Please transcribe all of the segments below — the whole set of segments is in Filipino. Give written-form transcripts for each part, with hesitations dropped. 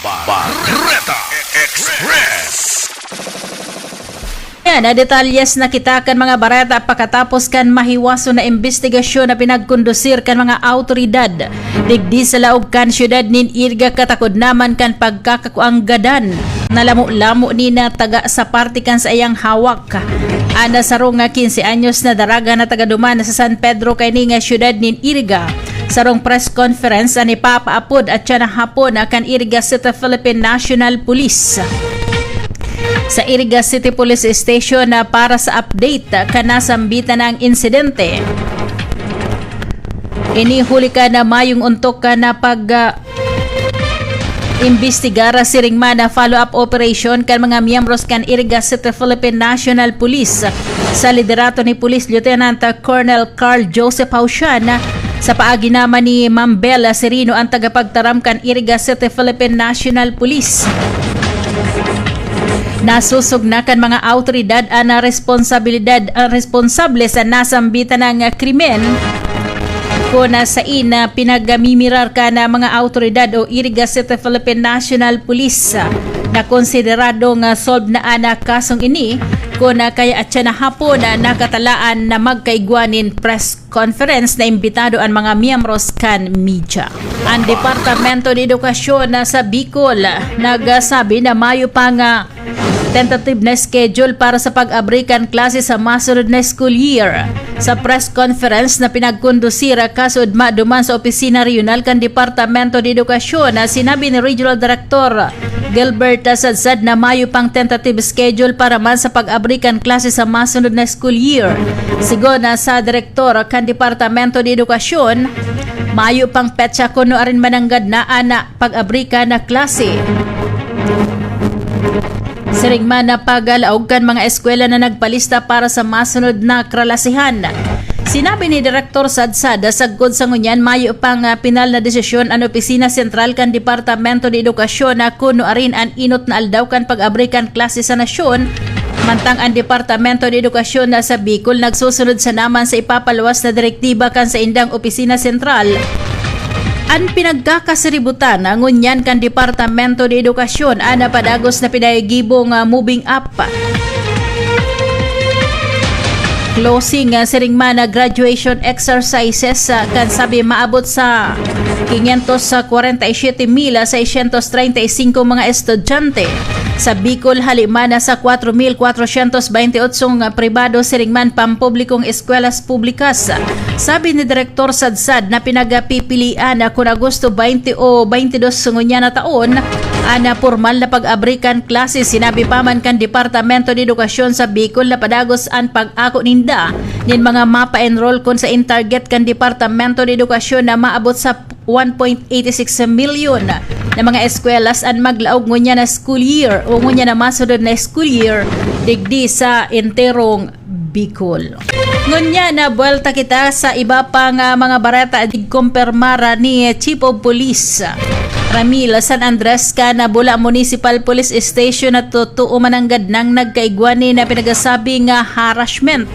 Barreta Express. Yan, detalyes na kita kan mga barata pagkatapos kan mahiwaso na investigasyon na pinagkondusir kan mga autoridad. Digdi sa laog kan syudad nin Irga katakod naman kan pagkakakuang gadan. Nalamu-lamu ni na taga sa party kan sa iyang hawak. Ana sarong nga 15 anyos na daraga na taga-duman sa San Pedro kay ni nga syudad nin Irga. Sarong press conference ani papaapod at siya na hapon kan Irga City Philippine National Police. Sa Irga City Police Station na para sa update kanasambitan ng insidente. Inihuli ka na mayong untok ka na imbestigara siring na follow-up operation kan mga miyembros kan Irga City Philippine National Police sa liderato ni Police Lieutenant Colonel Carl Joseph Hausian sa paagi naman ni Ma'am Bella Serino ang tagapagtaram kan Irga City Philippine National Police. Nasusog na kan mga autoridad ang responsable sa nasambitan ng krimen kung sa ina pinagmimirar ka na mga autoridad o Irga City Philippine National Police na konsideradong solved na anak kasong ini kung kaya at siya na hapon na nakatalaan na magkaigwanin press conference na imbitado ang mga miyembros kan media. Ang Departamento de Edukasyon sa Bicol nagsabi na mayo pa nga tentative na schedule para sa pag-abrikan klase sa masunod na school year. Sa press conference na pinagkondusira kasud maduman sa opisina regional kan Departamento de Edukasyon na sinabi ni Regional Director Gilbert Sadsad na mayo pang tentative schedule para man sa pag-abrikan klase sa masunod na school year. Sigon na sa Direktor kan Departamento de Edukasyon, mayo pang petsa kuno arin mananggad na ana pag-abrika na klase. Siring man na pagalaog kan mga eskwela na nagpalista para sa masunod na kralasihan. Sinabi ni Direktor Sadsad sagkod sa ngunyan mayo pang pinal na desisyon ang opisina sentral kan Departamento de Edukasyon na kuno arin ang inot na aldaw kan pag-abrikan klase sa nasyon. Mantang ang Departamento de Edukasyon na sa Bicol nagsusunod sa naman sa ipapaluwas na direktiba kan sa indang opisina sentral. Ang pinagkakasiributan ang ngunyan kan Departamento de Edukasyon ana padagos na pinagibong moving up. Closing siring man na graduation exercises kan sabi maabot sa 547,635 mga estudyante. Sa Bicol halimana sa 4,428 nga pribado siringman pampublikong eskwela's publikas. Sabi ni Direktor Sadsad na pinagapipilian na kung Agosto 20 o 22 ngunya na taon ana formal na pag-abrikan klase. Sinabi pa man kan Departamento de Edukasyon sa Bicol na padagos ang pag-ako ninda nin mga mapa-enroll kon sa in-target kan Departamento de Edukasyon na maabot sa 1.86 million na mga eskwelas ang maglaog ngunya na school year o ngunya na masunod na school year digdi sa enterong Bicol. Ngunya na buwelta kita sa iba pang mga barata kumpirmara ni Chief of Police Ramil San Andres na Bula Municipal Police Station na totoo mananggad ng nagkaigwani na pinagasabi nga harassment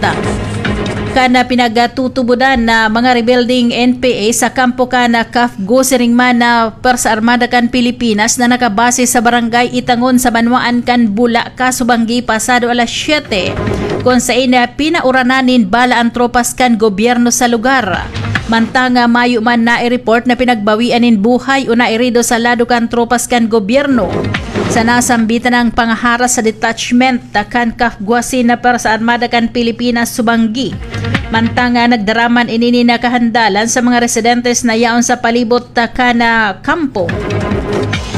kana pinagatutubudan na mga rebuilding NPA sa kampo kana Kafgo siring man na Persa Armada kan Pilipinas na nakabase sa barangay Itangon sa Banwaan kan Bula Kasubanggi pasado alas 7 kung sa ina pinaurananin bala ang tropas kan gobyerno sa lugar. Mantanga mayo man na i-report na pinagbawianin buhay o nairido sa lado kan tropas kan gobyerno. Sa nasambitan ng pangaharas sa detachment kan Kafguasi na Persa Armada kan Pilipinas Subanggi. Mantanga nagdaraman inini na kahandalan sa mga residentes na yaon sa palibot kana kampo.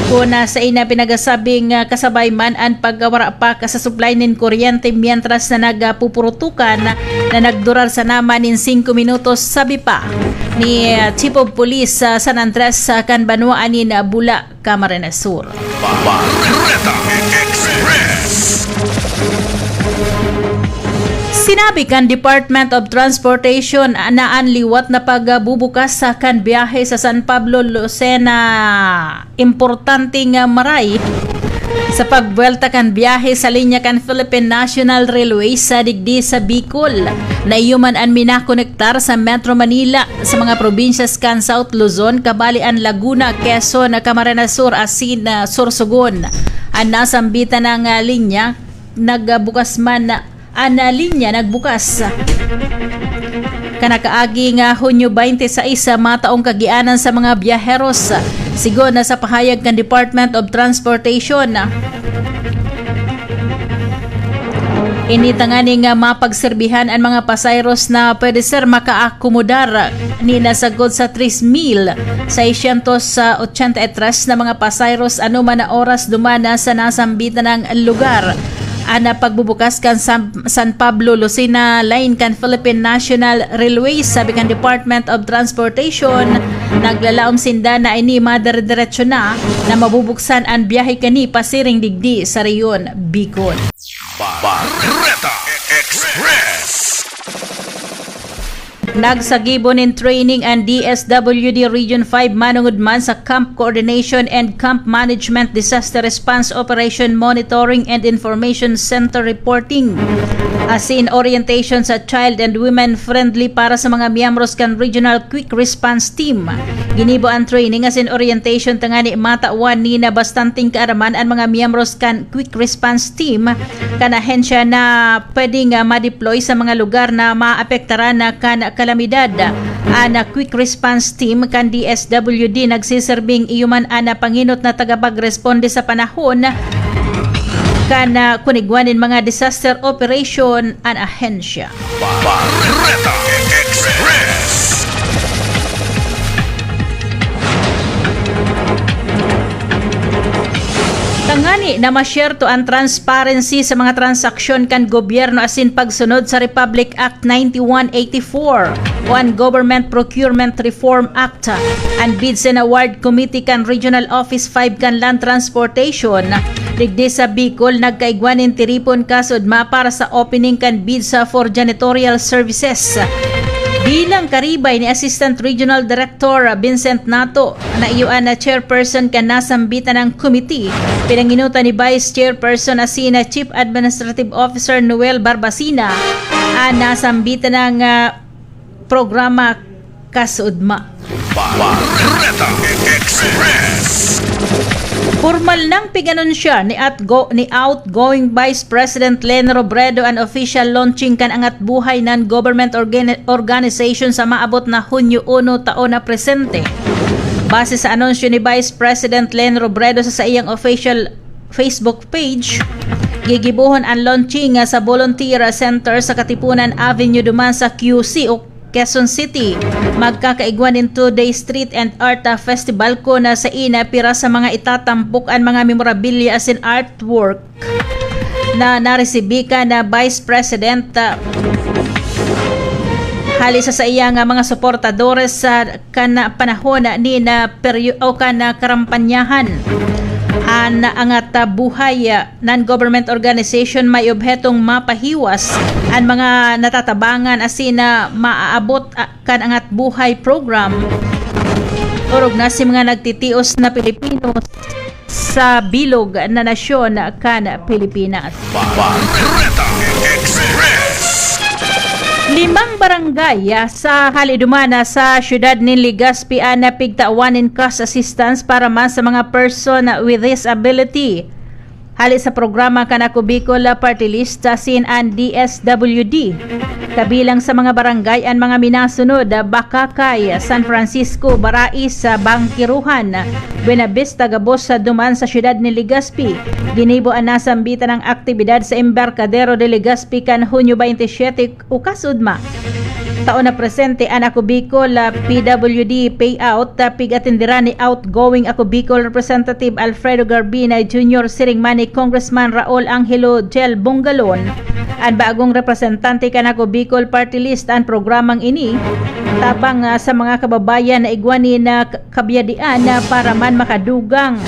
Kuna sa ina pinagasabing kasabay man ang paggawara pa sa supply nin kuryente mientras na nagpupurutukan na nagdurar sa naman in 5 minutos sabi pa ni Chief of Police San Andres kan Banwaan nin Bula, Camarines Sur. Barreta Express. Sinabi kan Department of Transportation na ang liwat na pagbubukas sa kan biyahe sa San Pablo Lucena importante nga maray sa pagbuelta kan biyahe sa linya kan Philippine National Railway sa digdi sa Bicol. Naiyuman an minakonektar sa Metro Manila sa mga probinsyas kan South Luzon, Cabalian, Laguna, Quezon, Camarines Sur, asin Sorsogon. Ang nasambitan ng linya nagbukas kanakaagi nga Hunyo 26 sa mataong kagianan sa mga biyaheros. Sigon na sa pahayag kan Department of Transportation. Initangani nga mapagserbihan ang mga pasayros na pwede sir makaakomodar ni nasagod sa 3,683 na mga pasayros anuman na oras dumana sa nasambitan ng lugar. Ana pagbubukas kan San Pablo Lucena Line kan Philippine National Railway, sabi kan Department of Transportation, naglalaom sinda na ini madire-diretso na mabubuksan ang biyahe kani pasiring digdi sa reyon Bicol. Barreta Express. Nagsagibon in training ang DSWD Region 5 manungod man sa Camp Coordination and Camp Management Disaster Response Operation Monitoring and Information Center Reporting. Asin orientation sa child and women friendly para sa mga miyembros kan Regional Quick Response Team. Ginibo ang training asin orientation tangani matawan ni na bastanting kaaraman ang mga miyembros kan Quick Response Team kan ahensya na pwedeng ma-deploy sa mga lugar na maapektaran na kan kalamidad. Ana Quick Response Team kan DSWD nagsiserbing iyuman ana panginot na tagapagresponde sa panahon kan kunigwanin mga disaster operation an ahensya. Barreta Express. Tangani na masyerto ang transparency sa mga transaksyon kan gobyerno asin pagsunod sa Republic Act 9184 o ang Government Procurement Reform Act. Ang Bids and Award Committee kan Regional Office 5 kan Land Transportation digdi sa Bicol nagkaigwanin tiripon kasudma para sa opening kan bids for janitorial services. Bilang karibay ni Assistant Regional Director Vincent Nato na iyuan na chairperson kan nasambitan ng committee, pinanginutan ni Vice Chairperson asina Chief Administrative Officer Noel Barbacina ang nasambitan ng programa kasudma. Barreta Express. Formal nang piganunsya ni outgoing Vice President Leni Robredo ang official launching kan angat buhay ng government organization sa maabot na Hunyo 1 taon na presente. Base sa anunsyo ni Vice President Leni Robredo sa iyang official Facebook page, gigibuhon ang launching sa Volunteer Center sa Katipunan Avenue duman sa QC o Quezon City. Magkakaigwan in 2-day Street and Art Festival ko na sa ina pira sa mga itatampok ang mga memorabilia as in artwork na naresibika na Vice President halisa sa iya nga mga suportadores sa kana panahon ni na kana karampanyahan. Ang angat buhay non-government organization may obhetong mapahiwas ang mga natatabangan asina maaabot kan angat buhay program urog na si mga nagtitios na Pilipino sa bilog na nasyon kan Pilipinas. Barreta Express. 5 barangay sa halidumana sa syudad ni Legazpi na pigtaawanin cash assistance para man sa mga person with disability. Hali sa programa kanako Bicol Party List sin ang DSWD. Kabilang sa mga barangay ang mga minasunod Bakakay, San Francisco, Barais, Bangkiruhan, Buenavista, Gabos sa duman sa syudad ni Legazpi. Ginibo ang nasambitan ng aktibidad sa Embarcadero de Legazpi kan Hunyo 27 ukasudma. Taon na presente ang Ako Bicol PWD payout pigatindira ni outgoing Ako Bicol Representative Alfredo Garbina Jr. Siringman ni Congressman Raul Angelo Gel Bongalon. Ang bagong representante kan Ako Bicol Party List ang programang ini tabang sa mga kababayan na igwani na kabyadian para man makadugang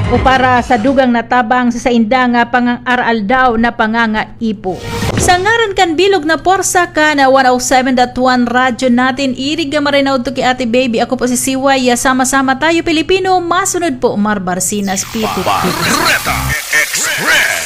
o para sa dugang natabang sa indang pang-aral daw na pangangaipo. Sa ngaran kan bilog na porsa ka na 107.1 radyo natin, irig ka marinaw to ki Ate Baby. Ako po si Siway, sama-sama tayo Pilipino, masunod po Marbarsinas Pitit. Barreta Express.